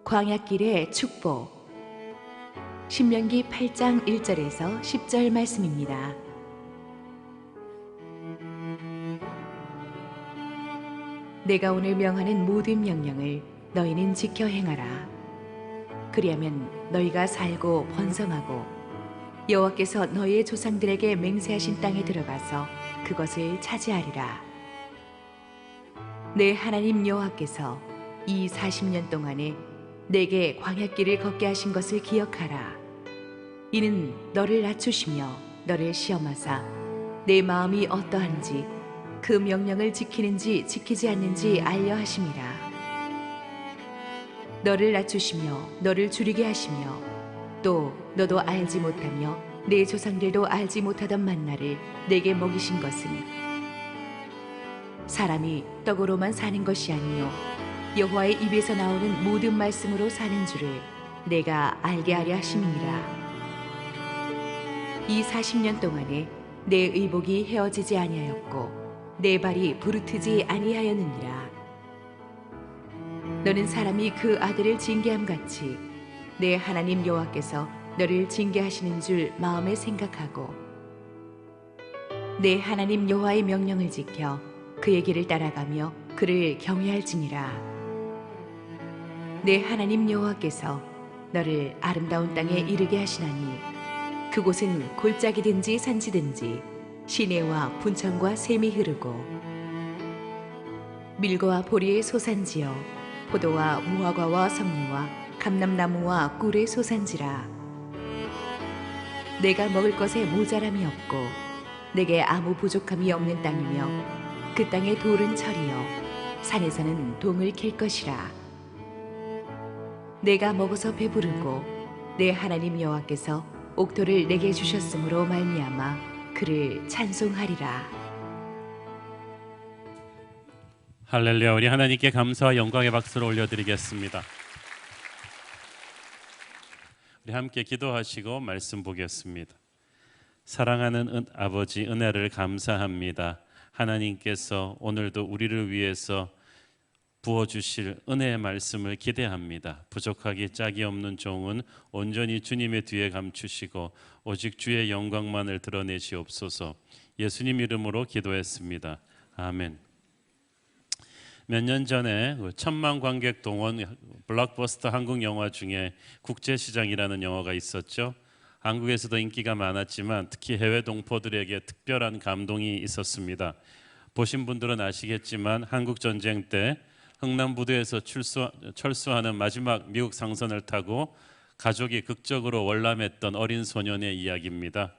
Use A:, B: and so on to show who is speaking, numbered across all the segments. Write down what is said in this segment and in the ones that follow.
A: 광야길의 축복. 신명기 8장 1절에서 10절 말씀입니다. 내가 오늘 명하는 모든 명령을 너희는 지켜 행하라. 그리하면 너희가 살고 번성하고 여호와께서 너희의 조상들에게 맹세하신 땅에 들어가서 그것을 차지하리라. 내 하나님 여호와께서 이 40년 동안에 내게 광야길을 걷게 하신 것을 기억하라. 이는 너를 낮추시며 너를 시험하사 내 마음이 어떠한지 그 명령을 지키는지 지키지 않는지 알려 하심이라. 너를 낮추시며 너를 줄이게 하시며 또 너도 알지 못하며 내 조상들도 알지 못하던 만나를 내게 먹이신 것은 사람이 떡으로만 사는 것이 아니요 여호와의 입에서 나오는 모든 말씀으로 사는 줄을 내가 알게 하려 하심이니라. 이 40년 동안에 내 의복이 헤어지지 아니하였고 내 발이 부르트지 아니하였느니라. 너는 사람이 그 아들을 징계함 같이 내 하나님 여호와께서 너를 징계하시는 줄 마음에 생각하고 내 하나님 여호와의 명령을 지켜 그의 길을 따라가며 그를 경외할지니라. 내 하나님 여호와께서 너를 아름다운 땅에 이르게 하시나니 그곳은 골짜기든지 산지든지 시내와 분천과 샘이 흐르고 밀고와 보리의 소산지요 포도와 무화과와 석류와 감람나무와 꿀의 소산지라. 내가 먹을 것에 모자람이 없고 내게 아무 부족함이 없는 땅이며 그 땅의 돌은 철이요 산에서는 동을 캘 것이라. 내가 먹어서 배부르고 내 하나님 여호와께서 옥토를 내게 주셨으므로 말미암아 그를 찬송하리라.
B: 할렐루야. 우리 하나님께 감사와 영광의 박수를 올려드리겠습니다. 우리 함께 기도하시고 말씀 보겠습니다. 사랑하는 아버지, 은혜를 감사합니다. 하나님께서 오늘도 우리를 위해서 부어주실 은혜의 말씀을 기대합니다. 부족하기 짝이 없는 종은 온전히 주님의 뒤에 감추시고 오직 주의 영광만을 드러내시옵소서. 예수님 이름으로 기도했습니다. 아멘. 몇 년 전에 1000만 관객 동원 블록버스터 한국 영화 중에 국제시장이라는 영화가 있었죠. 한국에서도 인기가 많았지만 특히 해외 동포들에게 특별한 감동이 있었습니다. 보신 분들은 아시겠지만 한국 전쟁 때 흥남부두에서 철수하는 마지막 미국 상선을 타고 가족이 극적으로 월남했던 어린 소년의 이야기입니다.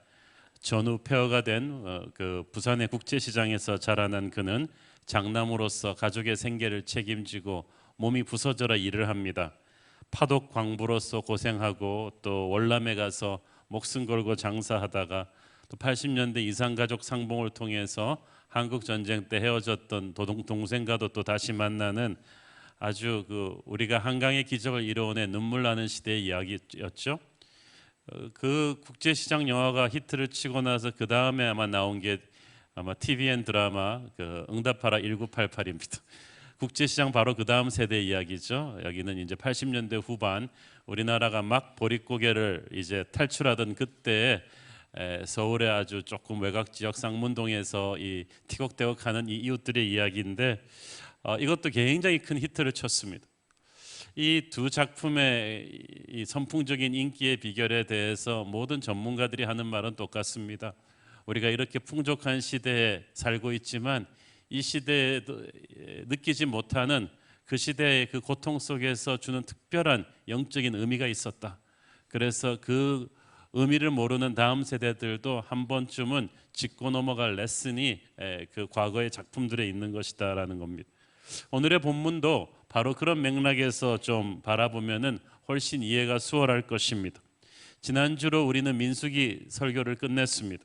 B: 전후 폐허가 된 그 부산의 국제시장에서 자라난 그는 장남으로서 가족의 생계를 책임지고 몸이 부서져라 일을 합니다. 파독 광부로서 고생하고 또 월남에 가서 목숨 걸고 장사하다가 또 80년대 이산가족 상봉을 통해서 한국 전쟁 때 헤어졌던 동생과도 또 다시 만나는 아주 우리가 한강의 기적을 이뤄내 눈물 나는 시대의 이야기였죠. 그 국제시장 영화가 히트를 치고 나서 그 다음에 아마 나온 게 아마 TVN 드라마 응답하라 1988입니다. 국제시장 바로 그 다음 세대의 이야기죠. 여기는 이제 80년대 후반 우리나라가 막 보릿고개를 이제 탈출하던 그때에 서울의 아주 조금 외곽 지역 쌍문동에서 이 티격태격하는 이 이웃들의 이야기인데 이것도 굉장히 큰 히트를 쳤습니다. 이 두 작품의 이 선풍적인 인기의 비결에 대해서 모든 전문가들이 하는 말은 똑같습니다. 우리가 이렇게 풍족한 시대에 살고 있지만 이 시대에 느끼지 못하는 그 시대의 그 고통 속에서 주는 특별한 영적인 의미가 있었다. 그래서 그 의미를 모르는 다음 세대들도 한 번쯤은 짚고 넘어갈 레슨이 그 과거의 작품들에 있는 것이다라는 겁니다. 오늘의 본문도 바로 그런 맥락에서 좀 바라보면은 훨씬 이해가 수월할 것입니다. 지난주로 우리는 민수기 설교를 끝냈습니다.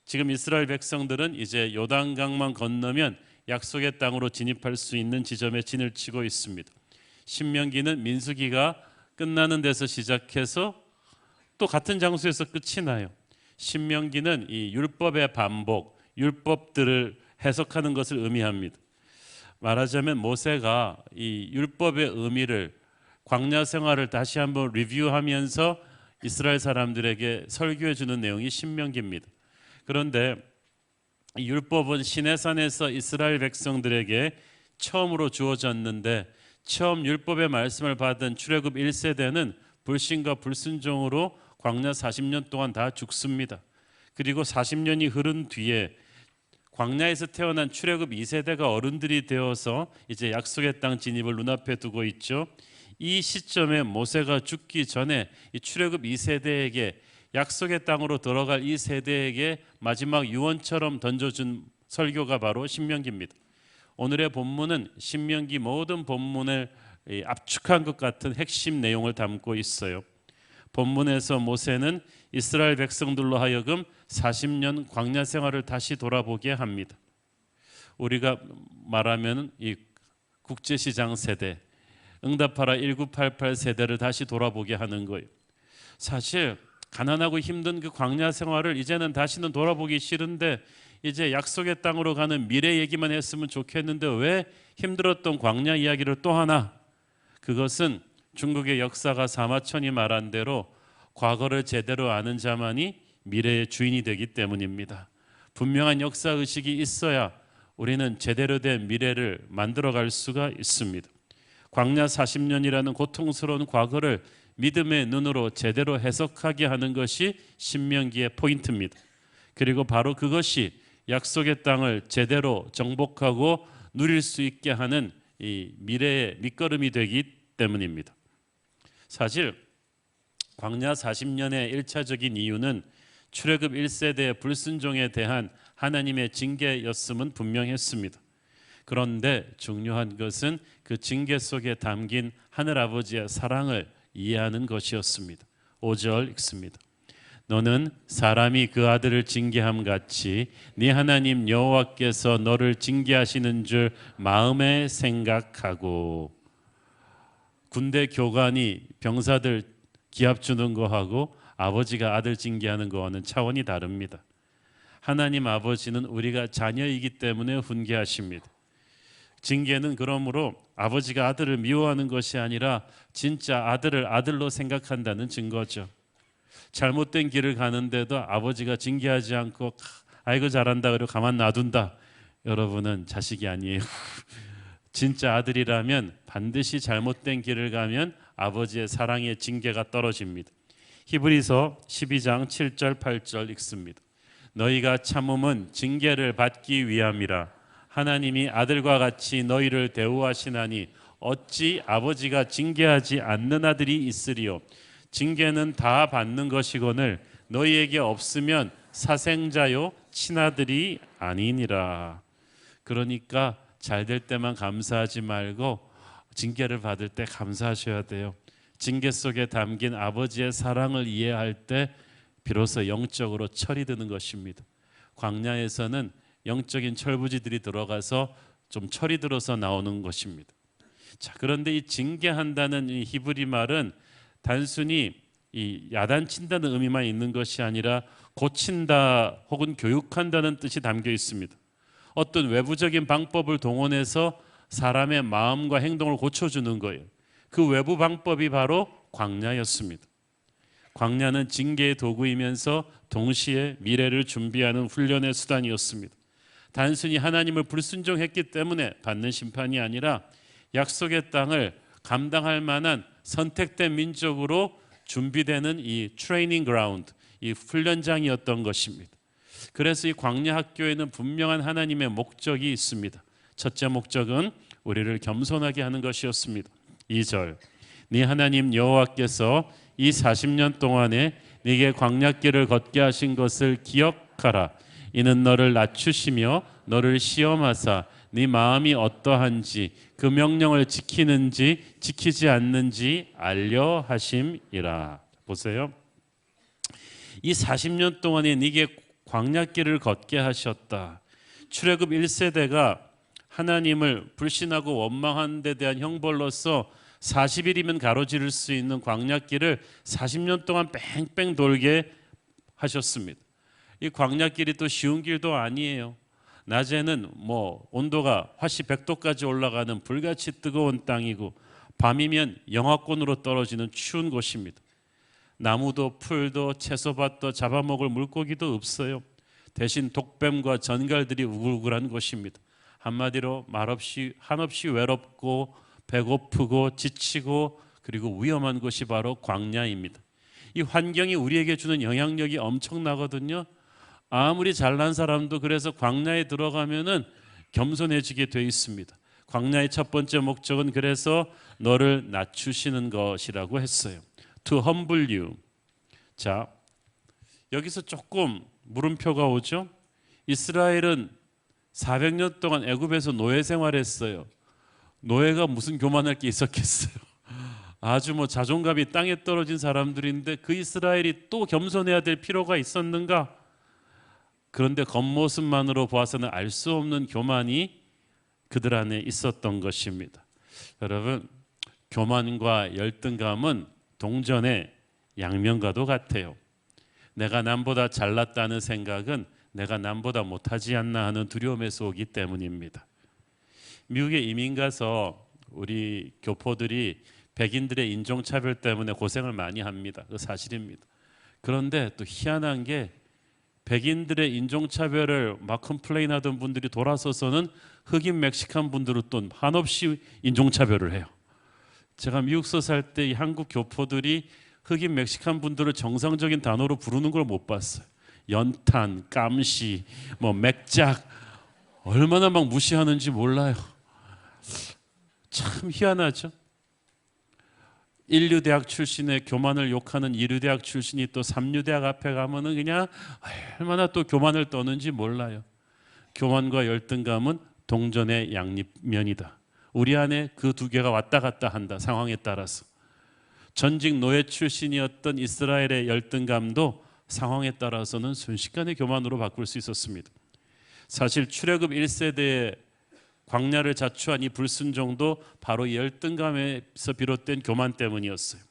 B: 지금 이스라엘 백성들은 이제 요단강만 건너면 약속의 땅으로 진입할 수 있는 지점에 진을 치고 있습니다. 신명기는 민수기가 끝나는 데서 시작해서 또 같은 장소에서 끝이 나요. 신명기는 이 율법의 반복, 율법들을 해석하는 것을 의미합니다. 말하자면 모세가 이 율법의 의미를 광야 생활을 다시 한번 리뷰하면서 이스라엘 사람들에게 설교해 주는 내용이 신명기입니다. 그런데 이 율법은 시내산에서 이스라엘 백성들에게 처음으로 주어졌는데 처음 율법의 말씀을 받은 출애굽 1세대는 불신과 불순종으로 광야 40년 동안 다 죽습니다. 그리고 40년이 흐른 뒤에 광야에서 태어난 출애굽 2세대가 어른들이 되어서 이제 약속의 땅 진입을 눈앞에 두고 있죠. 이 시점에 모세가 죽기 전에 이 출애굽 2세대에게 약속의 땅으로 들어갈 이 세대에게 마지막 유언처럼 던져준 설교가 바로 신명기입니다. 오늘의 본문은 신명기 모든 본문을 압축한 것 같은 핵심 내용을 담고 있어요. 본문에서 모세는 이스라엘 백성들로 하여금 40년 광야 생활을 다시 돌아보게 합니다. 우리가 말하면 이 국제시장 세대, 응답하라 1988 세대를 다시 돌아보게 하는 거예요. 사실 가난하고 힘든 그 광야 생활을 이제는 다시는 돌아보기 싫은데 이제 약속의 땅으로 가는 미래 얘기만 했으면 좋겠는데 왜 힘들었던 광야 이야기를 또 하나? 그것은 중국의 역사가 사마천이 말한 대로 과거를 제대로 아는 자만이 미래의 주인이 되기 때문입니다. 분명한 역사 의식이 있어야 우리는 제대로 된 미래를 만들어갈 수가 있습니다. 광야 40년이라는 고통스러운 과거를 믿음의 눈으로 제대로 해석하게 하는 것이 신명기의 포인트입니다. 그리고 바로 그것이 약속의 땅을 제대로 정복하고 누릴 수 있게 하는 이 미래의 밑거름이 되기 때문입니다. 사실 광야 40년의 1차적인 이유는 출애굽 1세대의 불순종에 대한 하나님의 징계였음은 분명했습니다. 그런데 중요한 것은 그 징계 속에 담긴 하늘아버지의 사랑을 이해하는 것이었습니다. 5절 읽습니다. 너는 사람이 그 아들을 징계함 같이 네 하나님 여호와께서 너를 징계하시는 줄 마음에 생각하고. 군대 교관이 병사들 기합 주는 거하고 아버지가 아들 징계하는 거와는 차원이 다릅니다. 하나님 아버지는 우리가 자녀이기 때문에 훈계하십니다. 징계는 그러므로 아버지가 아들을 미워하는 것이 아니라 진짜 아들을 아들로 생각한다는 증거죠. 잘못된 길을 가는데도 아버지가 징계하지 않고 아이고 잘한다 그리고 가만 놔둔다. 여러분은 자식이 아니에요. 진짜 아들이라면 반드시 잘못된 길을 가면 아버지의 사랑의 징계가 떨어집니다. 히브리서 12장 7절 8절 읽습니다. 너희가 참음은 징계를 받기 위함이라. 하나님이 아들과 같이 너희를 대우하시나니 어찌 아버지가 징계하지 않는 아들이 있으리요. 징계는 다 받는 것이거늘 너희에게 없으면 사생자요 친아들이 아니니라. 그러니까 잘 될 때만 감사하지 말고 징계를 받을 때 감사하셔야 돼요. 징계 속에 담긴 아버지의 사랑을 이해할 때 비로소 영적으로 철이 드는 것입니다. 광야에서는 영적인 철부지들이 들어가서 좀 철이 들어서 나오는 것입니다. 자, 그런데 이 징계한다는 이 히브리 말은 단순히 이 야단친다는 의미만 있는 것이 아니라 고친다 혹은 교육한다는 뜻이 담겨 있습니다. 어떤 외부적인 방법을 동원해서 사람의 마음과 행동을 고쳐주는 거예요. 그 외부 방법이 바로 광야였습니다. 광야는 징계의 도구이면서 동시에 미래를 준비하는 훈련의 수단이었습니다. 단순히 하나님을 불순종했기 때문에 받는 심판이 아니라 약속의 땅을 감당할 만한 선택된 민족으로 준비되는 이 트레이닝 그라운드, 이 훈련장이었던 것입니다. 그래서 이 광야 학교에는 분명한 하나님의 목적이 있습니다. 첫째 목적은 우리를 겸손하게 하는 것이었습니다. 2절 네 하나님 여호와께서 이 40년 동안에 네게 광야길을 걷게 하신 것을 기억하라. 이는 너를 낮추시며 너를 시험하사 네 마음이 어떠한지 그 명령을 지키는지 지키지 않는지 알려 하심이라. 보세요. 이 40년 동안에 네게 광야길을 걷게 하셨다. 출애굽 1세대가 하나님을 불신하고 원망한 데 대한 형벌로서 40일이면 가로지를 수 있는 광야길을 40년 동안 뺑뺑 돌게 하셨습니다. 이 광야길이 또 쉬운 길도 아니에요. 낮에는 온도가 화씨 100도까지 올라가는 불같이 뜨거운 땅이고 밤이면 영하권으로 떨어지는 추운 곳입니다. 나무도 풀도 채소밭도 잡아먹을 물고기도 없어요. 대신 독뱀과 전갈들이 우글우글한 곳입니다. 한마디로 말없이 한없이 외롭고 배고프고 지치고 그리고 위험한 곳이 바로 광야입니다. 이 환경이 우리에게 주는 영향력이 엄청나거든요. 아무리 잘난 사람도 그래서 광야에 들어가면은 겸손해지게 돼 있습니다. 광야의 첫 번째 목적은 그래서 너를 낮추시는 것이라고 했어요. To humble you. 자, 여기서 조금 물음표가 오죠. 이스라엘은 400년 동안 애굽에서 노예 생활했어요. 노예가 무슨 교만할 게 있었겠어요. 아주 자존감이 땅에 떨어진 사람들인데 그 이스라엘이 또 겸손해야 될 필요가 있었는가? 그런데 겉모습만으로 보아서는 알 수 없는 교만이 그들 안에 있었던 것입니다. 여러분, 교만과 열등감은 동전의 양면과도 같아요. 내가 남보다 잘났다는 생각은 내가 남보다 못하지 않나 하는 두려움에서 오기 때문입니다. 미국에 이민 가서 우리 교포들이 백인들의 인종차별 때문에 고생을 많이 합니다. 그 사실입니다. 그런데 또 희한한 게 백인들의 인종차별을 막 컴플레인하던 분들이 돌아서서는 흑인 멕시칸 분들은 또 한없이 인종차별을 해요. 제가 미국서 살 때 한국 교포들이 흑인 멕시칸 분들을 정상적인 단어로 부르는 걸 못 봤어요. 연탄, 깜시, 맥작 얼마나 막 무시하는지 몰라요. 참 희한하죠. 인류대학 출신의 교만을 욕하는 이류대학 출신이 또 삼류대학 앞에 가면은 그냥 얼마나 또 교만을 떠는지 몰라요. 교만과 열등감은 동전의 양면이다. 우리 안에 그 두 개가 왔다 갔다 한다. 상황에 따라서. 전직 노예 출신이었던 이스라엘의 열등감도 상황에 따라서는 순식간에 교만으로 바꿀 수 있었습니다. 사실 출애굽 1세대의 광야를 자초한 이 불순종도 바로 이 열등감에서 비롯된 교만 때문이었어요.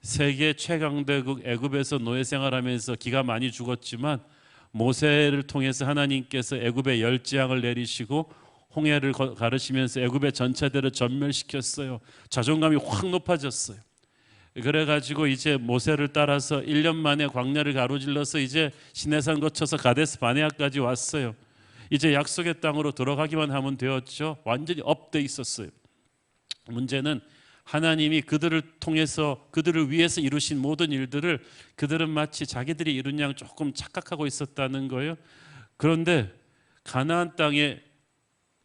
B: 세계 최강대국 애굽에서 노예 생활하면서 기가 많이 죽었지만 모세를 통해서 하나님께서 애굽에 열 재앙을 내리시고 홍해를 가르시면서 애굽의 전체들을 전멸시켰어요. 자존감이 확 높아졌어요. 그래가지고 이제 모세를 따라서 1년 만에 광야를 가로질러서 이제 시내산 거쳐서 가데스 바네아까지 왔어요. 이제 약속의 땅으로 들어가기만 하면 되었죠. 완전히 업돼 있었어요. 문제는 하나님이 그들을 통해서 그들을 위해서 이루신 모든 일들을 그들은 마치 자기들이 이룬 양 조금 착각하고 있었다는 거예요. 그런데 가나안 땅에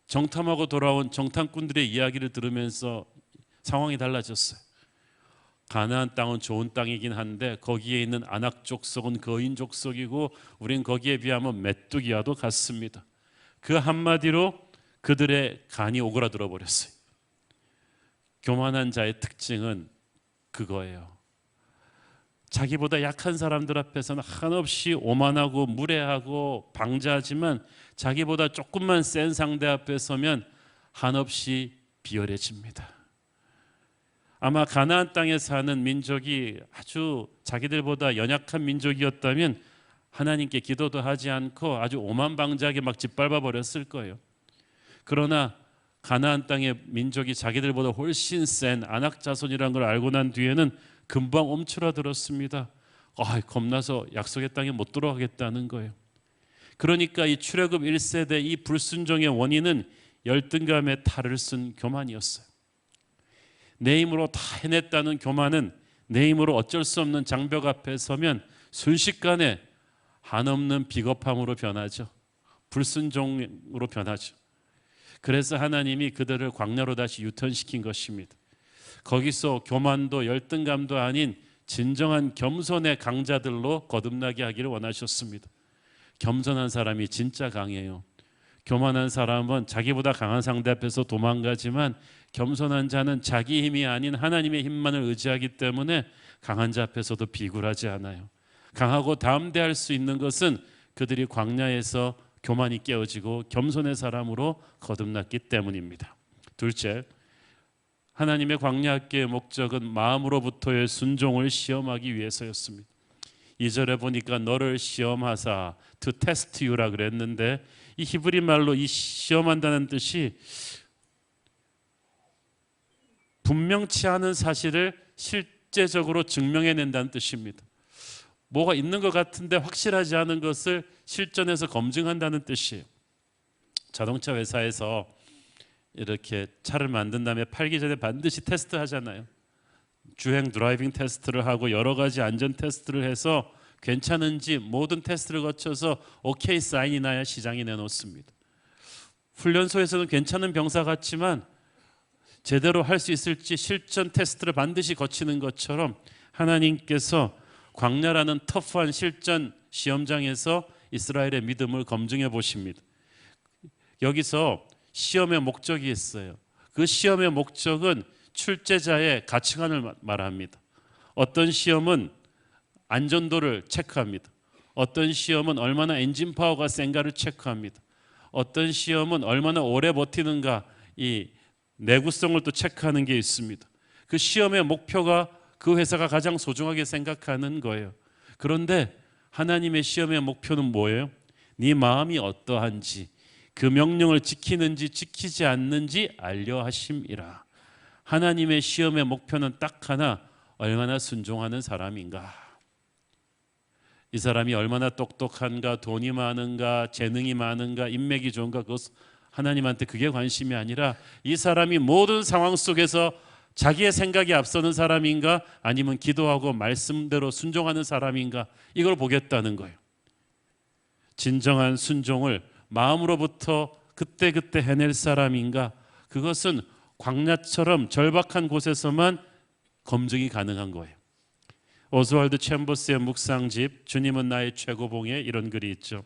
B: 정탐하고 돌아온 정탐꾼들의 이야기를 들으면서 상황이 달라졌어요. 가나안 땅은 좋은 땅이긴 한데 거기에 있는 아낙 족속은 거인 족속이고 우린 거기에 비하면 메뚜기와도 같습니다. 그 한마디로 그들의 간이 오그라들어 버렸어요. 교만한 자의 특징은 그거예요. 자기보다 약한 사람들 앞에서는 한없이 오만하고 무례하고 방자하지만 자기보다 조금만 센 상대 앞에 서면 한없이 비열해집니다. 아마 가나안 땅에 사는 민족이 아주 자기들보다 연약한 민족이었다면 하나님께 기도도 하지 않고 아주 오만방자하게 막 짓밟아 버렸을 거예요. 그러나 가나안 땅의 민족이 자기들보다 훨씬 센 아낙 자손이라는 걸 알고 난 뒤에는 금방 움츠러들었습니다. 겁나서 약속의 땅에 못 들어가겠다는 거예요. 그러니까 이 출애굽 1세대 이 불순종의 원인은 열등감에 탈을 쓴 교만이었어요. 내 힘으로 다 해냈다는 교만은 내 힘으로 어쩔 수 없는 장벽 앞에 서면 순식간에 한없는 비겁함으로 변하죠. 불순종으로 변하죠. 그래서 하나님이 그들을 광야로 다시 유턴시킨 것입니다. 거기서 교만도 열등감도 아닌 진정한 겸손의 강자들로 거듭나게 하기를 원하셨습니다. 겸손한 사람이 진짜 강해요. 교만한 사람은 자기보다 강한 상대 앞에서 도망가지만 겸손한 자는 자기 힘이 아닌 하나님의 힘만을 의지하기 때문에 강한 자 앞에서도 비굴하지 않아요. 강하고 담대할 수 있는 것은 그들이 광야에서 교만이 깨어지고 겸손의 사람으로 거듭났기 때문입니다. 둘째, 하나님의 광야학교의 목적은 마음으로부터의 순종을 시험하기 위해서였습니다. 2절에 보니까 너를 시험하사 to test you라 그랬는데 이 히브리 말로 이 시험한다는 뜻이 분명치 않은 사실을 실제적으로 증명해낸다는 뜻입니다. 뭐가 있는 것 같은데 확실하지 않은 것을 실전에서 검증한다는 뜻이에요. 자동차 회사에서 이렇게 차를 만든 다음에 팔기 전에 반드시 테스트 하잖아요. 주행 드라이빙 테스트를 하고 여러 가지 안전 테스트를 해서 괜찮은지 모든 테스트를 거쳐서 오케이 사인이 나야 시장에 내놓습니다. 훈련소에서는 괜찮은 병사 같지만 제대로 할 수 있을지 실전 테스트를 반드시 거치는 것처럼 하나님께서 광야라는 터프한 실전 시험장에서 이스라엘의 믿음을 검증해 보십니다. 여기서 시험의 목적이 있어요. 그 시험의 목적은 출제자의 가치관을 말합니다. 어떤 시험은 안전도를 체크합니다. 어떤 시험은 얼마나 엔진 파워가 센가를 체크합니다. 어떤 시험은 얼마나 오래 버티는가 이 내구성을 또 체크하는 게 있습니다. 그 시험의 목표가 그 회사가 가장 소중하게 생각하는 거예요. 그런데 하나님의 시험의 목표는 뭐예요? 네 마음이 어떠한지, 그 명령을 지키는지 지키지 않는지 알려 하심이라. 하나님의 시험의 목표는 딱 하나, 얼마나 순종하는 사람인가. 이 사람이 얼마나 똑똑한가, 돈이 많은가, 재능이 많은가, 인맥이 좋은가, 그것 하나님한테 그게 관심이 아니라 이 사람이 모든 상황 속에서 자기의 생각이 앞서는 사람인가, 아니면 기도하고 말씀대로 순종하는 사람인가, 이걸 보겠다는 거예요. 진정한 순종을 마음으로부터 그때그때 해낼 사람인가, 그것은 광야처럼 절박한 곳에서만 검증이 가능한 거예요. 오스왈드 챔버스의 묵상집 주님은 나의 최고봉에 이런 글이 있죠.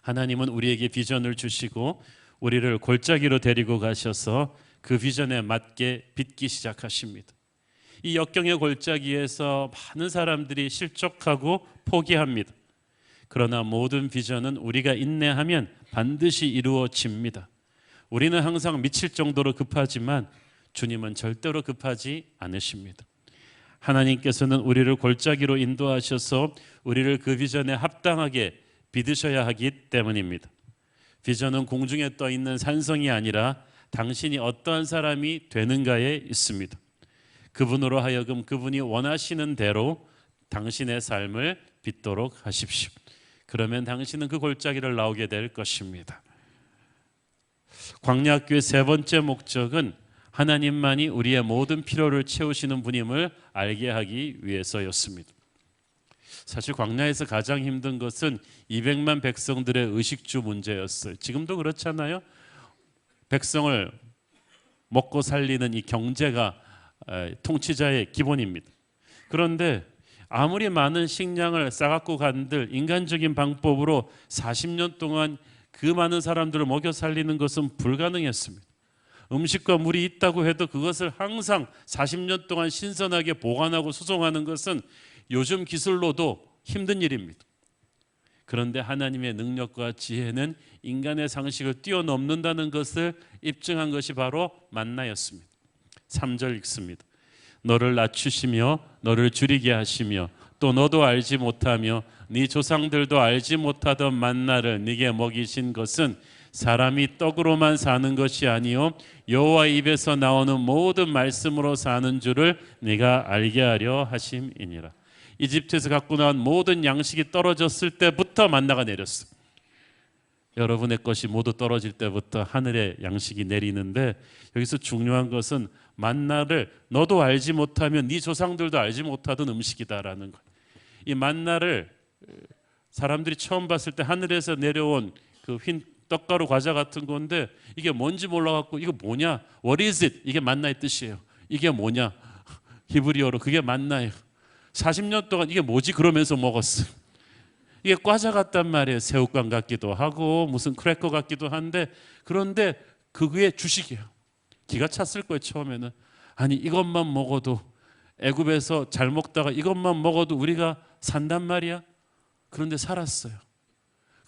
B: 하나님은 우리에게 비전을 주시고 우리를 골짜기로 데리고 가셔서 그 비전에 맞게 빚기 시작하십니다. 이 역경의 골짜기에서 많은 사람들이 실족하고 포기합니다. 그러나 모든 비전은 우리가 인내하면 반드시 이루어집니다. 우리는 항상 미칠 정도로 급하지만 주님은 절대로 급하지 않으십니다. 하나님께서는 우리를 골짜기로 인도하셔서 우리를 그 비전에 합당하게 빚으셔야 하기 때문입니다. 비전은 공중에 떠 있는 산성이 아니라 당신이 어떠한 사람이 되는가에 있습니다. 그분으로 하여금 그분이 원하시는 대로 당신의 삶을 빚도록 하십시오. 그러면 당신은 그 골짜기를 나오게 될 것입니다. 광야학교의 세 번째 목적은 하나님만이 우리의 모든 필요를 채우시는 분임을 알게 하기 위해서였습니다. 사실 광야에서 가장 힘든 것은 200만 백성들의 의식주 문제였어요. 지금도 그렇잖아요. 백성을 먹고 살리는 이 경제가 통치자의 기본입니다. 그런데 아무리 많은 식량을 싸갖고 간들 인간적인 방법으로 40년 동안 그 많은 사람들을 먹여 살리는 것은 불가능했습니다. 음식과 물이 있다고 해도 그것을 항상 40년 동안 신선하게 보관하고 수송하는 것은 요즘 기술로도 힘든 일입니다. 그런데 하나님의 능력과 지혜는 인간의 상식을 뛰어넘는다는 것을 입증한 것이 바로 만나였습니다. 3절 읽습니다. 너를 낮추시며 너를 줄이게 하시며 또 너도 알지 못하며 네 조상들도 알지 못하던 만나를 네게 먹이신 것은 사람이 떡으로만 사는 것이 아니요 여호와 입에서 나오는 모든 말씀으로 사는 줄을 네가 알게 하려 하심이니라. 이집트에서 갖고 나온 모든 양식이 떨어졌을 때부터 만나가 내렸어. 여러분의 것이 모두 떨어질 때부터 하늘의 양식이 내리는데 여기서 중요한 것은 만나를 너도 알지 못하면 네 조상들도 알지 못하던 음식이다라는 거예요. 이 만나를 사람들이 처음 봤을 때 하늘에서 내려온 그 흰 떡가루 과자 같은 건데 이게 뭔지 몰라갖고 이거 뭐냐? What is it? 이게 만나의 뜻이에요. 이게 뭐냐? 히브리어로 그게 만나예요. 40년 동안 이게 뭐지? 그러면서 먹었어. 이게 과자 같단 말이에요. 새우깡 같기도 하고 무슨 크래커 같기도 한데 그런데 그게 주식이에요. 기가 찼을 거예요. 처음에는. 아니 이것만 먹어도 애굽에서 잘 먹다가 이것만 먹어도 우리가 산단 말이야. 그런데 살았어요.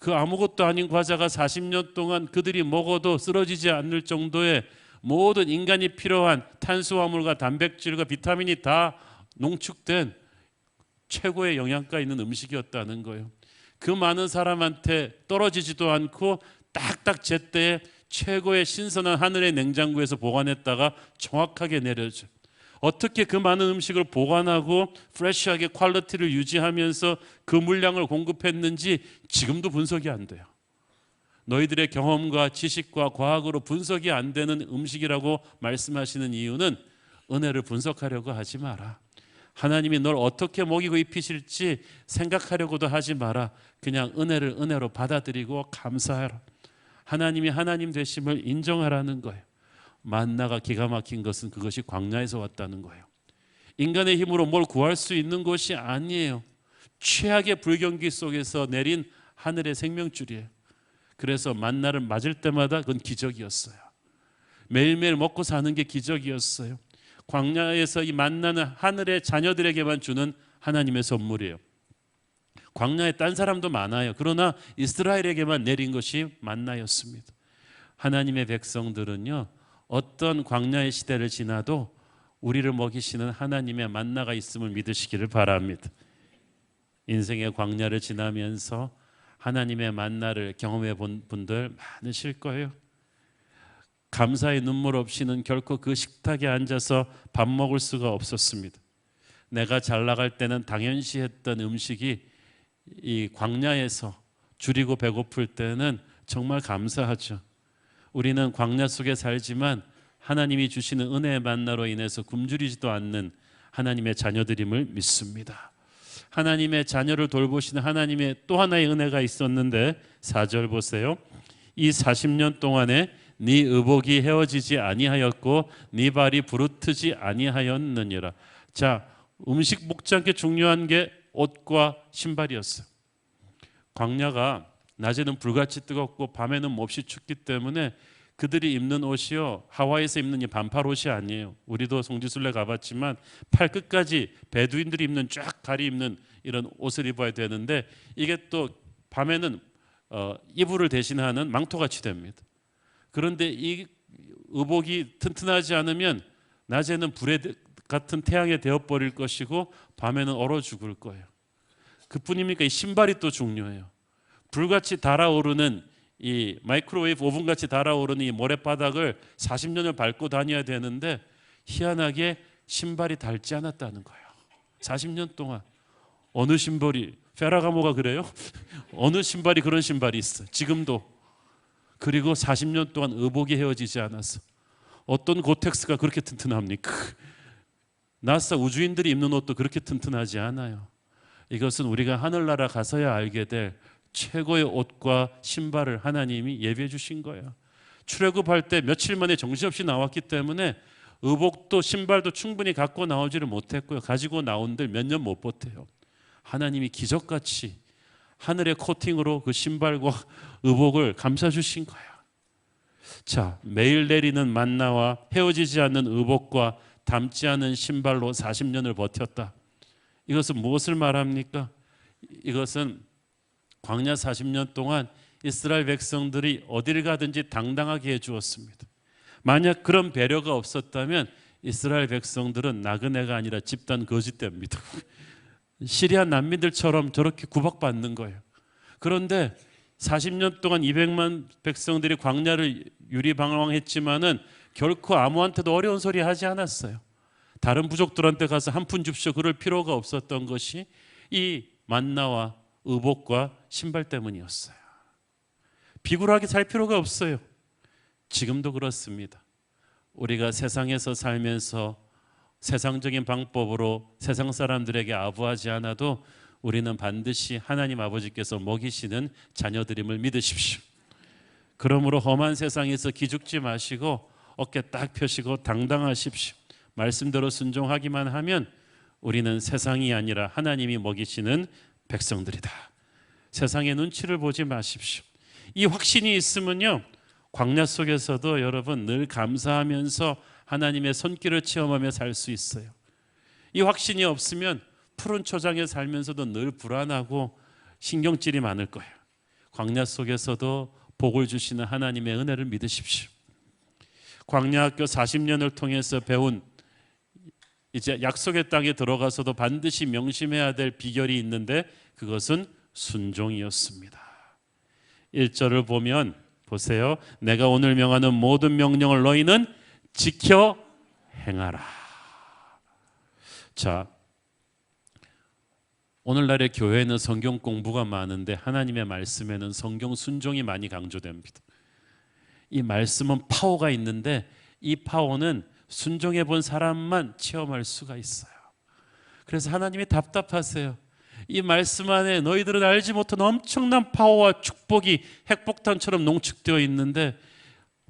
B: 그 아무것도 아닌 과자가 40년 동안 그들이 먹어도 쓰러지지 않을 정도의 모든 인간이 필요한 탄수화물과 단백질과 비타민이 다 농축된 최고의 영양가 있는 음식이었다는 거예요. 그 많은 사람한테 떨어지지도 않고 딱딱 제때에 최고의 신선한 하늘의 냉장고에서 보관했다가 정확하게 내려줘. 어떻게 그 많은 음식을 보관하고 프레시하게 퀄리티를 유지하면서 그 물량을 공급했는지 지금도 분석이 안 돼요. 너희들의 경험과 지식과 과학으로 분석이 안 되는 음식이라고 말씀하시는 이유는 은혜를 분석하려고 하지 마라. 하나님이 널 어떻게 먹이고 입히실지 생각하려고도 하지 마라. 그냥 은혜를 은혜로 받아들이고 감사하라. 하나님이 하나님 되심을 인정하라는 거예요. 만나가 기가 막힌 것은 그것이 광야에서 왔다는 거예요. 인간의 힘으로 뭘 구할 수 있는 것이 아니에요. 최악의 불경기 속에서 내린 하늘의 생명줄이에요. 그래서 만나를 맞을 때마다 그건 기적이었어요. 매일매일 먹고 사는 게 기적이었어요. 광야에서 이 만나는 하늘의 자녀들에게만 주는 하나님의 선물이에요. 광야에 딴 사람도 많아요. 그러나 이스라엘에게만 내린 것이 만나였습니다. 하나님의 백성들은요, 어떤 광야의 시대를 지나도 우리를 먹이시는 하나님의 만나가 있음을 믿으시기를 바랍니다. 인생의 광야를 지나면서 하나님의 만나를 경험해 본 분들 많으실 거예요. 감사의 눈물 없이는 결코 그 식탁에 앉아서 밥 먹을 수가 없었습니다. 내가 잘 나갈 때는 당연시했던 음식이 이 광야에서 줄이고 배고플 때는 정말 감사하죠. 우리는 광야 속에 살지만 하나님이 주시는 은혜의 만나로 인해서 굶주리지도 않는 하나님의 자녀들임을 믿습니다. 하나님의 자녀를 돌보시는 하나님의 또 하나의 은혜가 있었는데 4절 보세요. 이 40년 동안에 네 의복이 헤어지지 아니하였고 네 발이 부르트지 아니하였느니라. 자, 음식 먹지 않게 중요한 게 옷과 신발이었어요. 광야가 낮에는 불같이 뜨겁고 밤에는 몹시 춥기 때문에 그들이 입는 옷이요, 하와이에서 입는 이 반팔 옷이 아니에요. 우리도 송지순례 가봤지만 팔 끝까지 베두인들이 입는 쫙 가리 입는 이런 옷을 입어야 되는데 이게 또 밤에는 이불을 대신하는 망토같이 됩니다. 그런데 이 의복이 튼튼하지 않으면 낮에는 불에 같은 태양에 데워버릴 것이고 밤에는 얼어 죽을 거예요. 그뿐입니까? 이 신발이 또 중요해요. 불같이 달아오르는 이 마이크로웨이브 오븐같이 달아오르는 이 모래바닥을 40년을 밟고 다녀야 되는데 희한하게 신발이 닳지 않았다는 거예요. 40년 동안. 어느 신발이, 페라가모가 그래요? 어느 신발이 그런 신발이 있어. 지금도. 그리고 40년 동안 의복이 헤어지지 않았어. 어떤 고텍스가 그렇게 튼튼합니까? 나사 우주인들이 입는 옷도 그렇게 튼튼하지 않아요. 이것은 우리가 하늘나라 가서야 알게 될 최고의 옷과 신발을 하나님이 예비해 주신 거예요. 출애굽할 때 며칠 만에 정신없이 나왔기 때문에 의복도 신발도 충분히 갖고 나오지를 못했고요. 가지고 나온들 몇 년 못 버텨요. 하나님이 기적같이 하늘의 코팅으로 그 신발과 의복을 감싸 주신 거예요. 자, 매일 내리는 만나와 헤어지지 않는 의복과 닳지 않은 신발로 40년을 버텼다. 이것은 무엇을 말합니까? 이것은 광야 40년 동안 이스라엘 백성들이 어디를 가든지 당당하게 해주었습니다. 만약 그런 배려가 없었다면 이스라엘 백성들은 나그네가 아니라 집단 거짓대입니다. 시리아 난민들처럼 저렇게 구박받는 거예요. 그런데 40년 동안 200만 백성들이 광야를 유리방황했지만은 결코 아무한테도 어려운 소리 하지 않았어요. 다른 부족들한테 가서 한 푼 줍쇼 그럴 필요가 없었던 것이 이 만나와 의복과 신발 때문이었어요. 비굴하게 살 필요가 없어요. 지금도 그렇습니다. 우리가 세상에서 살면서 세상적인 방법으로 세상 사람들에게 아부하지 않아도 우리는 반드시 하나님 아버지께서 먹이시는 자녀들임을 믿으십시오. 그러므로 험한 세상에서 기죽지 마시고 어깨 딱 펴시고 당당하십시오. 말씀대로 순종하기만 하면 우리는 세상이 아니라 하나님이 먹이시는 백성들이다. 세상의 눈치를 보지 마십시오. 이 확신이 있으면요, 광야 속에서도 여러분 늘 감사하면서 하나님의 손길을 체험하며 살 수 있어요. 이 확신이 없으면 푸른 초장에 살면서도 늘 불안하고 신경질이 많을 거예요. 광야 속에서도 복을 주시는 하나님의 은혜를 믿으십시오. 광야 학교 40년을 통해서 배운 이제 약속의 땅에 들어가서도 반드시 명심해야 될 비결이 있는데 그것은 순종이었습니다. 1절을 보면 보세요. 내가 오늘 명하는 모든 명령을 너희는 지켜 행하라. 자, 오늘날의 교회는 성경 공부가 많은데 하나님의 말씀에는 성경 순종이 많이 강조됩니다. 이 말씀은 파워가 있는데 이 파워는 순종해 본 사람만 체험할 수가 있어요. 그래서 하나님이 답답하세요. 이 말씀 안에 너희들은 알지 못한 엄청난 파워와 축복이 핵폭탄처럼 농축되어 있는데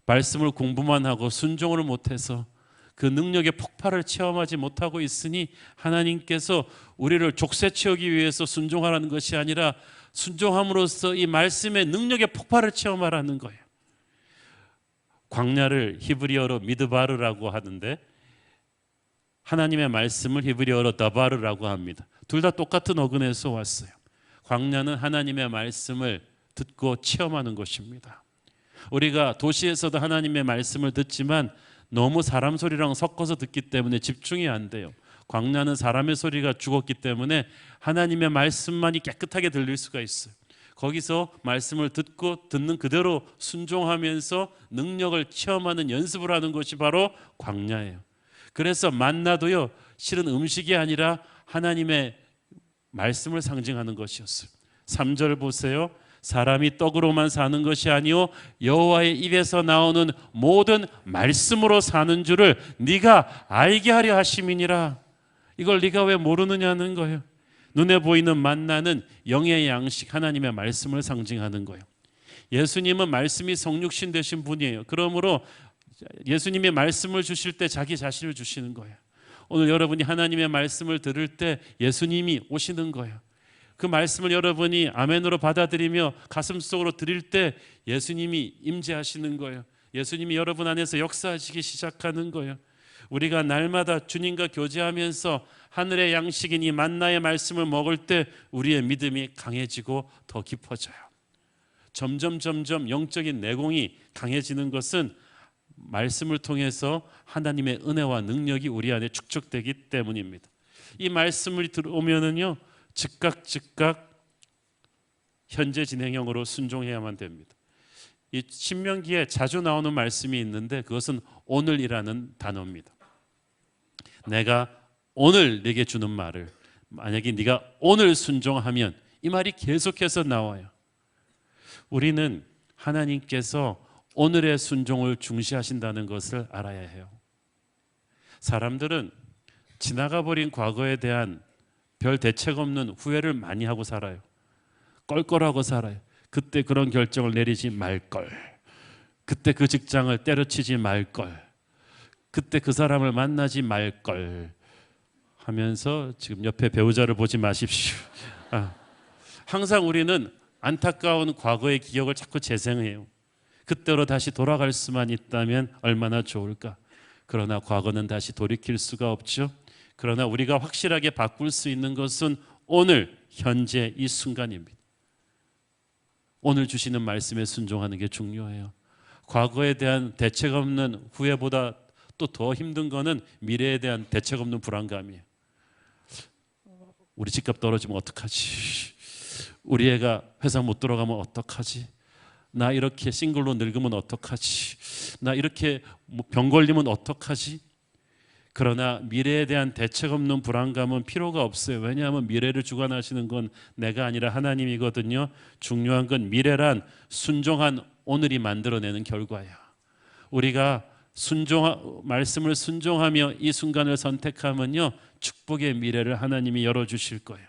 B: 말씀을 공부만 하고 순종을 못해서 그 능력의 폭발을 체험하지 못하고 있으니 하나님께서 우리를 족쇄 채우기 위해서 순종하라는 것이 아니라 순종함으로써 이 말씀의 능력의 폭발을 체험하라는 거예요. 광야를 히브리어로 미드바르라고 하는데 하나님의 말씀을 히브리어로 다바르라고 합니다. 둘 다 똑같은 어근에서 왔어요. 광야는 하나님의 말씀을 듣고 체험하는 것입니다. 우리가 도시에서도 하나님의 말씀을 듣지만 너무 사람 소리랑 섞어서 듣기 때문에 집중이 안 돼요. 광야는 사람의 소리가 죽었기 때문에 하나님의 말씀만이 깨끗하게 들릴 수가 있어요. 거기서 말씀을 듣고 듣는 그대로 순종하면서 능력을 체험하는 연습을 하는 것이 바로 광야예요. 그래서 만나도요, 실은 음식이 아니라 하나님의 말씀을 상징하는 것이었어요. 3절 보세요. 사람이 떡으로만 사는 것이 아니요 여호와의 입에서 나오는 모든 말씀으로 사는 줄을 네가 알게 하려 하심이니라. 이걸 네가 왜 모르느냐는 거예요. 눈에 보이는 만나는 영의 양식, 하나님의 말씀을 상징하는 거예요. 예수님은 말씀이 성육신 되신 분이에요. 그러므로 예수님이 말씀을 주실 때 자기 자신을 주시는 거예요. 오늘 여러분이 하나님의 말씀을 들을 때 예수님이 오시는 거예요. 그 말씀을 여러분이 아멘으로 받아들이며 가슴속으로 드릴 때 예수님이 임재하시는 거예요. 예수님이 여러분 안에서 역사하시기 시작하는 거예요. 우리가 날마다 주님과 교제하면서 하늘의 양식인 이 만나의 말씀을 먹을 때 우리의 믿음이 강해지고 더 깊어져요. 점점 영적인 내공이 강해지는 것은 말씀을 통해서 하나님의 은혜와 능력이 우리 안에 축적되기 때문입니다. 이 말씀을 들어오면은요, 즉각 현재 진행형으로 순종해야만 됩니다. 이 신명기에 자주 나오는 말씀이 있는데 그것은 오늘이라는 단어입니다. 내가 오늘 네게 주는 말을 만약에 네가 오늘 순종하면, 이 말이 계속해서 나와요. 우리는 하나님께서 오늘의 순종을 중시하신다는 것을 알아야 해요. 사람들은 지나가 버린 과거에 대한 별 대책 없는 후회를 많이 하고 살아요. 껄껄하고 살아요. 그때 그런 결정을 내리지 말걸, 그때 그 직장을 때려치지 말걸, 그때 그 사람을 만나지 말걸 하면서 지금 옆에 배우자를 보지 마십시오. 항상 우리는 안타까운 과거의 기억을 자꾸 재생해요. 그때로 다시 돌아갈 수만 있다면 얼마나 좋을까. 그러나 과거는 다시 돌이킬 수가 없죠. 그러나 우리가 확실하게 바꿀 수 있는 것은 오늘 현재 이 순간입니다. 오늘 주시는 말씀에 순종하는 게 중요해요. 과거에 대한 대책 없는 후회보다 또 더 힘든 거는 미래에 대한 대책 없는 불안감이에요. 우리 집값 떨어지면 어떡하지? 우리 애가 회사 못 들어가면 어떡하지? 나 이렇게 싱글로 늙으면 어떡하지? 나 이렇게 병 걸리면 어떡하지? 그러나 미래에 대한 대책 없는 불안감은 필요가 없어요. 왜냐하면 미래를 주관하시는 건 내가 아니라 하나님이거든요. 중요한 건 미래란 순종한 오늘이 만들어내는 결과예요. 우리가 말씀을 순종하며 이 순간을 선택하면요, 축복의 미래를 하나님이 열어주실 거예요.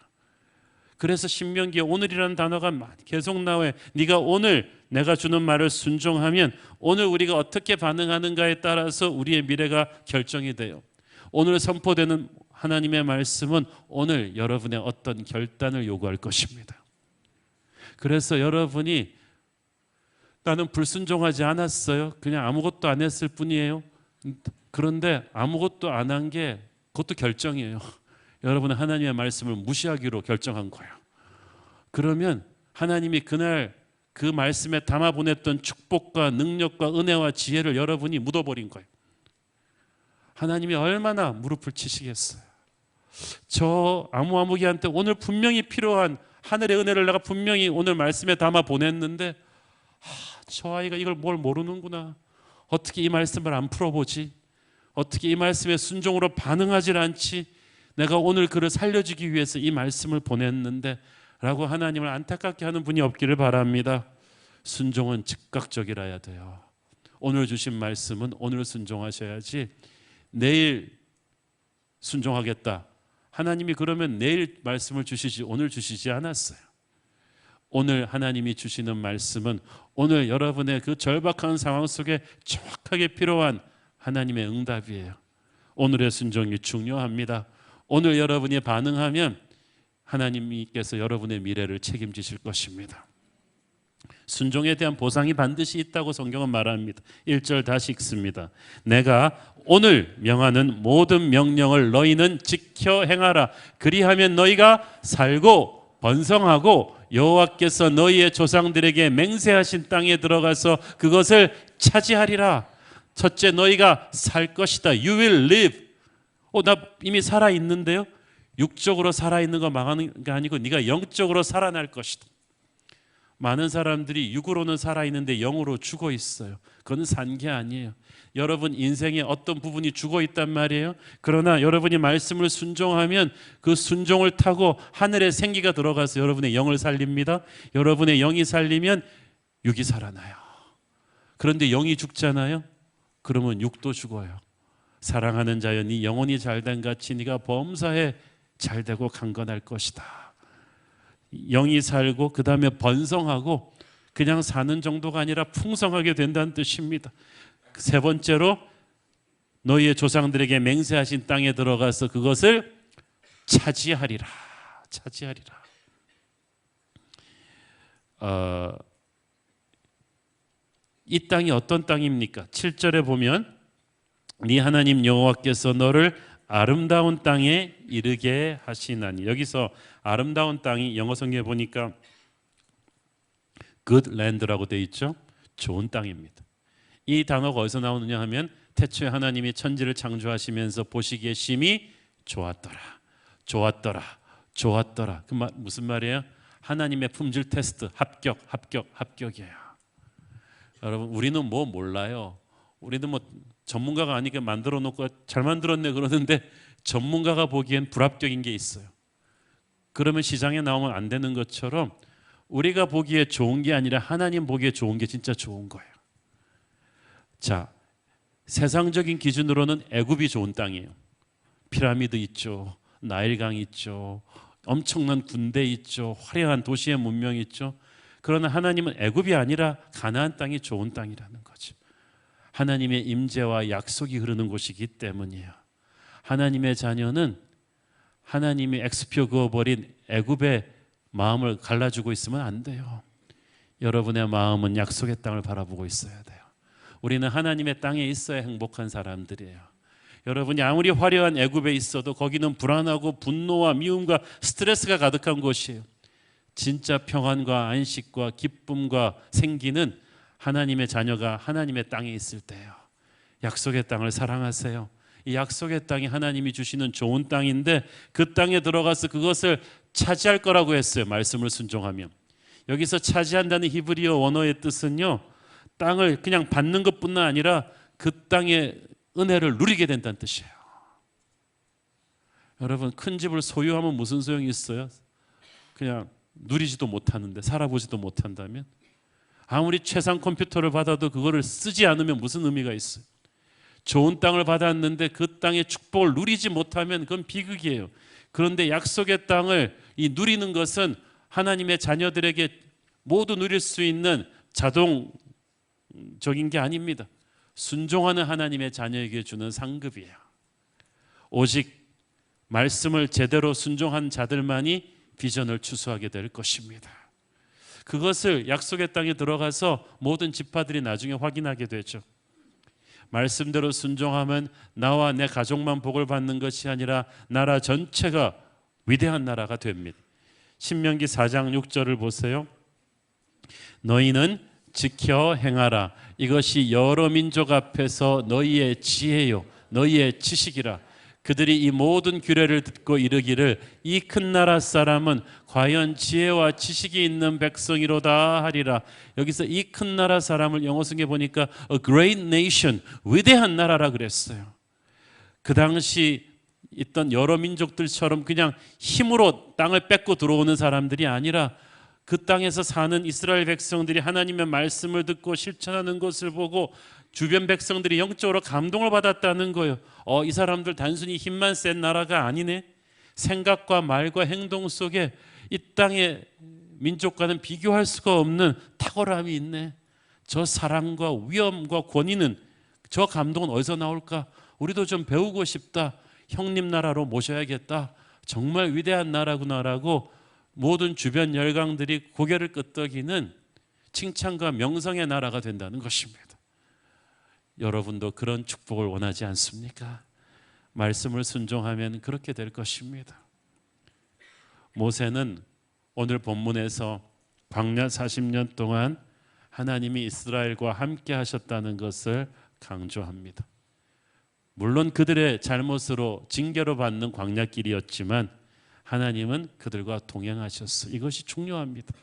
B: 그래서 신명기에 오늘이라는 단어가 계속 나와요. 네가 오늘 내가 주는 말을 순종하면 오늘 우리가 어떻게 반응하는가에 따라서 우리의 미래가 결정이 돼요. 오늘 선포되는 하나님의 말씀은 오늘 여러분의 어떤 결단을 요구할 것입니다. 그래서 여러분이 나는 불순종하지 않았어요, 그냥 아무것도 안 했을 뿐이에요. 그런데 아무것도 안 한 게 그것도 결정이에요. 여러분은 하나님의 말씀을 무시하기로 결정한 거예요. 그러면 하나님이 그날 그 말씀에 담아 보냈던 축복과 능력과 은혜와 지혜를 여러분이 묻어버린 거예요. 하나님이 얼마나 무릎을 치시겠어요. 저 아무개한테 오늘 분명히 필요한 하늘의 은혜를 내가 분명히 오늘 말씀에 담아 보냈는데 저 아이가 이걸 뭘 모르는구나. 어떻게 이 말씀을 안 풀어보지? 어떻게 이 말씀에 순종으로 반응하질 않지? 내가 오늘 그를 살려주기 위해서 이 말씀을 보냈는데 라고 하나님을 안타깝게 하는 분이 없기를 바랍니다. 순종은 즉각적이라야 돼요. 오늘 주신 말씀은 오늘 순종하셔야지 내일 순종하겠다. 하나님이 그러면 내일 말씀을 주시지 오늘 주시지 않았어요. 오늘 하나님이 주시는 말씀은 오늘 여러분의 그 절박한 상황 속에 정확하게 필요한 하나님의 응답이에요. 오늘의 순종이 중요합니다. 오늘 여러분이 반응하면 하나님께서 여러분의 미래를 책임지실 것입니다. 순종에 대한 보상이 반드시 있다고 성경은 말합니다. 1절 다시 읽습니다. 내가 오늘 명하는 모든 명령을 너희는 지켜 행하라. 그리하면 너희가 살고 번성하고 여호와께서 너희의 조상들에게 맹세하신 땅에 들어가서 그것을 차지하리라. 첫째, 너희가 살 것이다. You will live. 나 이미 살아있는데요. 육적으로 살아있는 거 망하는 게 아니고 네가 영적으로 살아날 것이다. 많은 사람들이 육으로는 살아있는데 영으로 죽어 있어요. 그건 산 게 아니에요. 여러분 인생의 어떤 부분이 죽어 있단 말이에요. 그러나 여러분이 말씀을 순종하면 그 순종을 타고 하늘의 생기가 들어가서 여러분의 영을 살립니다. 여러분의 영이 살리면 육이 살아나요. 그런데 영이 죽잖아요. 그러면 육도 죽어요. 사랑하는 자여 네 영혼이 잘된 같이 네가 범사에 잘되고 강건할 것이다. 영이 살고 그 다음에 번성하고 그냥 사는 정도가 아니라 풍성하게 된다는 뜻입니다. 세 번째로 너희의 조상들에게 맹세하신 땅에 들어가서 그것을 차지하리라. 차지하리라. 이 땅이 어떤 땅입니까? 7절에 보면 네 하나님 여호와께서 너를 아름다운 땅에 이르게 하시나니. 여기서 아름다운 땅이 영어 성경에 보니까 good land라고 되어 있죠. 좋은 땅입니다. 이 단어가 어디서 나오느냐 하면 태초에 하나님이 천지를 창조하시면서 보시기에 심히 좋았더라. 좋았더라. 좋았더라. 그 무슨 말이에요? 하나님의 품질 테스트 합격, 합격, 합격이에요. 여러분 우리는 뭐 몰라요. 우리는 뭐 전문가가 아니니까 만들어 놓고 잘 만들었네 그러는데 전문가가 보기엔 불합격인 게 있어요. 그러면 시장에 나오면 안 되는 것처럼 우리가 보기에 좋은 게 아니라 하나님 보기에 좋은 게 진짜 좋은 거예요. 자, 세상적인 기준으로는 애굽이 좋은 땅이에요. 피라미드 있죠. 나일강 있죠. 엄청난 군대 있죠. 화려한 도시의 문명 있죠. 그러나 하나님은 애굽이 아니라 가나안 땅이 좋은 땅이라는 거죠. 하나님의 임재와 약속이 흐르는 곳이기 때문이에요. 하나님의 자녀는 하나님이 엑스표 그어버린 애굽의 마음을 갈라주고 있으면 안 돼요. 여러분의 마음은 약속의 땅을 바라보고 있어야 돼요. 우리는 하나님의 땅에 있어야 행복한 사람들이에요. 여러분이 아무리 화려한 애굽에 있어도 거기는 불안하고 분노와 미움과 스트레스가 가득한 곳이에요. 진짜 평안과 안식과 기쁨과 생기는 하나님의 자녀가 하나님의 땅에 있을 때예요. 약속의 땅을 사랑하세요. 이 약속의 땅이 하나님이 주시는 좋은 땅인데 그 땅에 들어가서 그것을 차지할 거라고 했어요. 말씀을 순종하면. 여기서 차지한다는 히브리어 원어의 뜻은요, 땅을 그냥 받는 것뿐만 아니라 그 땅의 은혜를 누리게 된다는 뜻이에요. 여러분 큰 집을 소유하면 무슨 소용이 있어요? 그냥 누리지도 못하는데, 살아보지도 못한다면, 아무리 최상 컴퓨터를 받아도 그거를 쓰지 않으면 무슨 의미가 있어요? 좋은 땅을 받았는데 그 땅의 축복을 누리지 못하면 그건 비극이에요. 그런데 약속의 땅을 누리는 것은 하나님의 자녀들에게 모두 누릴 수 있는 자동적인 게 아닙니다. 순종하는 하나님의 자녀에게 주는 상급이에요. 오직 말씀을 제대로 순종한 자들만이 비전을 추수하게 될 것입니다. 그것을 약속의 땅에 들어가서 모든 지파들이 나중에 확인하게 되죠. 말씀대로 순종하면 나와 내 가족만 복을 받는 것이 아니라 나라 전체가 위대한 나라가 됩니다. 신명기 4장 6절을 보세요. 너희는 지켜 행하라. 이것이 여러 민족 앞에서 너희의 지혜요 너희의 지식이라. 그들이 이 모든 규례를 듣고 이르기를 이 큰 나라 사람은 과연 지혜와 지식이 있는 백성이로다 하리라. 여기서 이 큰 나라 사람을 영어 성경에 보니까 a great nation, 위대한 나라라 그랬어요. 그 당시 있던 여러 민족들처럼 그냥 힘으로 땅을 뺏고 들어오는 사람들이 아니라 그 땅에서 사는 이스라엘 백성들이 하나님의 말씀을 듣고 실천하는 것을 보고 주변 백성들이 영적으로 감동을 받았다는 거예요. 이 사람들 단순히 힘만 센 나라가 아니네. 생각과 말과 행동 속에 이 땅의 민족과는 비교할 수가 없는 탁월함이 있네. 저 사랑과 위엄과 권위는, 저 감동은 어디서 나올까? 우리도 좀 배우고 싶다. 형님 나라로 모셔야겠다. 정말 위대한 나라구나라고 모든 주변 열강들이 고개를 끄덕이는 칭찬과 명성의 나라가 된다는 것입니다. 여러분도 그런 축복을 원하지 않습니까? 말씀을 순종하면 그렇게 될 것입니다. 모세는 오늘 본문에서 광야 40년 동안 하나님이 이스라엘과 함께 하셨다는 것을 강조합니다. 물론 그들의 잘못으로 징계로 받는 광야길이었지만 하나님은 그들과 동행하셨어요. 이것이 중요합니다.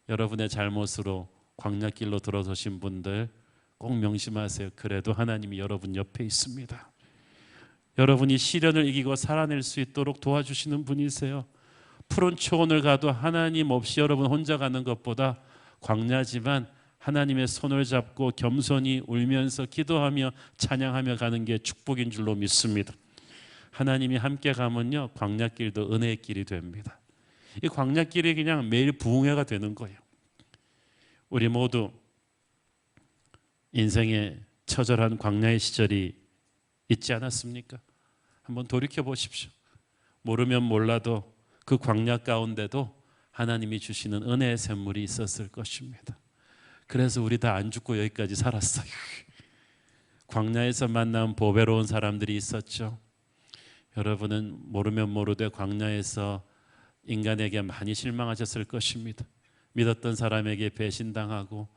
B: 여러분의 잘못으로 광야길로 들어서신 분들 꼭 명심하세요. 그래도 하나님이 여러분 옆에 있습니다. 여러분이 시련을 이기고 살아낼 수 있도록 도와주시는 분이세요. 푸른 초원을 가도 하나님 없이 여러분 혼자 가는 것보다 광야지만 하나님의 손을 잡고 겸손히 울면서 기도하며 찬양하며 가는 게 축복인 줄로 믿습니다. 하나님이 함께 가면요, 광야길도 은혜의 길이 됩니다. 이 광야길이 그냥 매일 부흥회가 되는 거예요. 우리 모두 인생의 처절한 광야의 시절이 있지 않았습니까? 한번 돌이켜 보십시오. 모르면 몰라도 그 광야 가운데도 하나님이 주시는 은혜의 샘물이 있었을 것입니다. 그래서 우리 다 안 죽고 여기까지 살았어요. 광야에서 만난 보배로운 사람들이 있었죠. 여러분은 모르면 모르되 광야에서 인간에게 많이 실망하셨을 것입니다. 믿었던 사람에게 배신당하고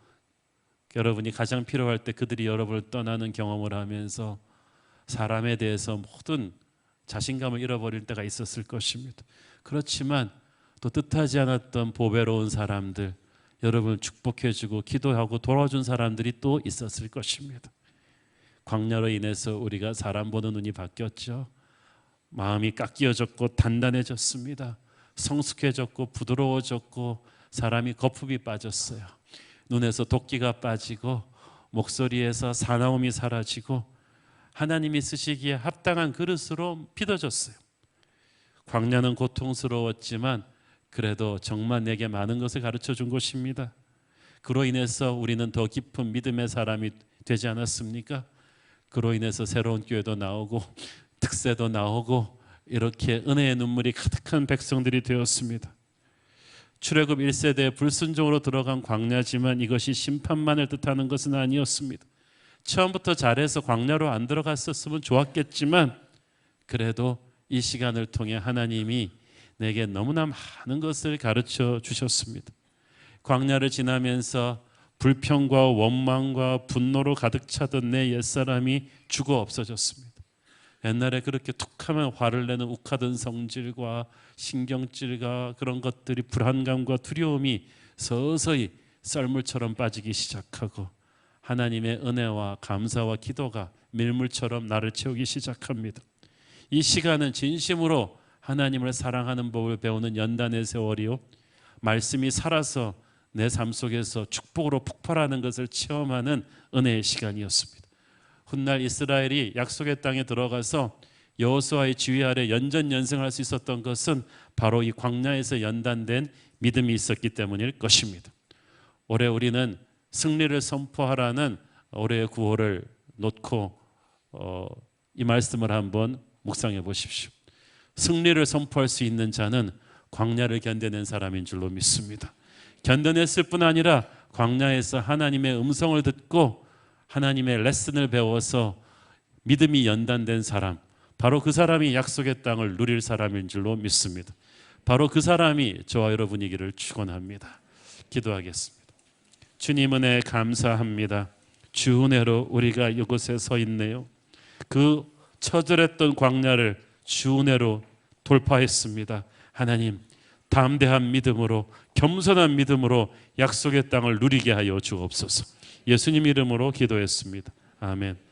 B: 여러분이 가장 필요할 때 그들이 여러분을 떠나는 경험을 하면서 사람에 대해서 모든 자신감을 잃어버릴 때가 있었을 것입니다. 그렇지만 또 뜻하지 않았던 보배로운 사람들, 여러분을 축복해주고 기도하고 도와준 사람들이 또 있었을 것입니다. 광야로 인해서 우리가 사람 보는 눈이 바뀌었죠. 마음이 깎여졌고 단단해졌습니다. 성숙해졌고 부드러워졌고 사람이 거품이 빠졌어요. 눈에서 도끼가 빠지고 목소리에서 사나움이 사라지고 하나님이 쓰시기에 합당한 그릇으로 빚어졌어요. 광야는 고통스러웠지만 그래도 정말 내게 많은 것을 가르쳐 준 것입니다. 그로 인해서 우리는 더 깊은 믿음의 사람이 되지 않았습니까? 그로 인해서 새로운 교회도 나오고 특세도 나오고 이렇게 은혜의 눈물이 가득한 백성들이 되었습니다. 출애굽 1세대에 불순종으로 들어간 광야지만 이것이 심판만을 뜻하는 것은 아니었습니다. 처음부터 잘해서 광야로 안 들어갔었으면 좋았겠지만 그래도 이 시간을 통해 하나님이 내게 너무나 많은 것을 가르쳐 주셨습니다. 광야를 지나면서 불평과 원망과 분노로 가득 차던 내 옛사람이 죽어 없어졌습니다. 옛날에 그렇게 툭하면 화를 내는 욱하던 성질과 신경질과 그런 것들이 불안감과 두려움이 서서히 썰물처럼 빠지기 시작하고 하나님의 은혜와 감사와 기도가 밀물처럼 나를 채우기 시작합니다. 이 시간은 진심으로 하나님을 사랑하는 법을 배우는 연단의 세월이요, 말씀이 살아서 내 삶 속에서 축복으로 폭발하는 것을 체험하는 은혜의 시간이었습니다. 훗날 이스라엘이 약속의 땅에 들어가서 여호수아의 지휘 아래 연전연승할 수 있었던 것은 바로 이 광야에서 연단된 믿음이 있었기 때문일 것입니다. 올해 우리는 승리를 선포하라는 올해의 구호를 놓고 이 말씀을 한번 묵상해 보십시오. 승리를 선포할 수 있는 자는 광야를 견뎌낸 사람인 줄로 믿습니다. 견뎌냈을 뿐 아니라 광야에서 하나님의 음성을 듣고 하나님의 레슨을 배워서 믿음이 연단된 사람, 바로 그 사람이 약속의 땅을 누릴 사람인 줄로 믿습니다. 바로 그 사람이 저와 여러분이기를 축원합니다. 기도하겠습니다. 주님 은혜 감사합니다. 주 은혜로 우리가 이곳에 서 있네요. 그 처절했던 광야를 주 은혜로 돌파했습니다. 하나님, 담대한 믿음으로, 겸손한 믿음으로 약속의 땅을 누리게 하여 주옵소서. 예수님 이름으로 기도했습니다. 아멘.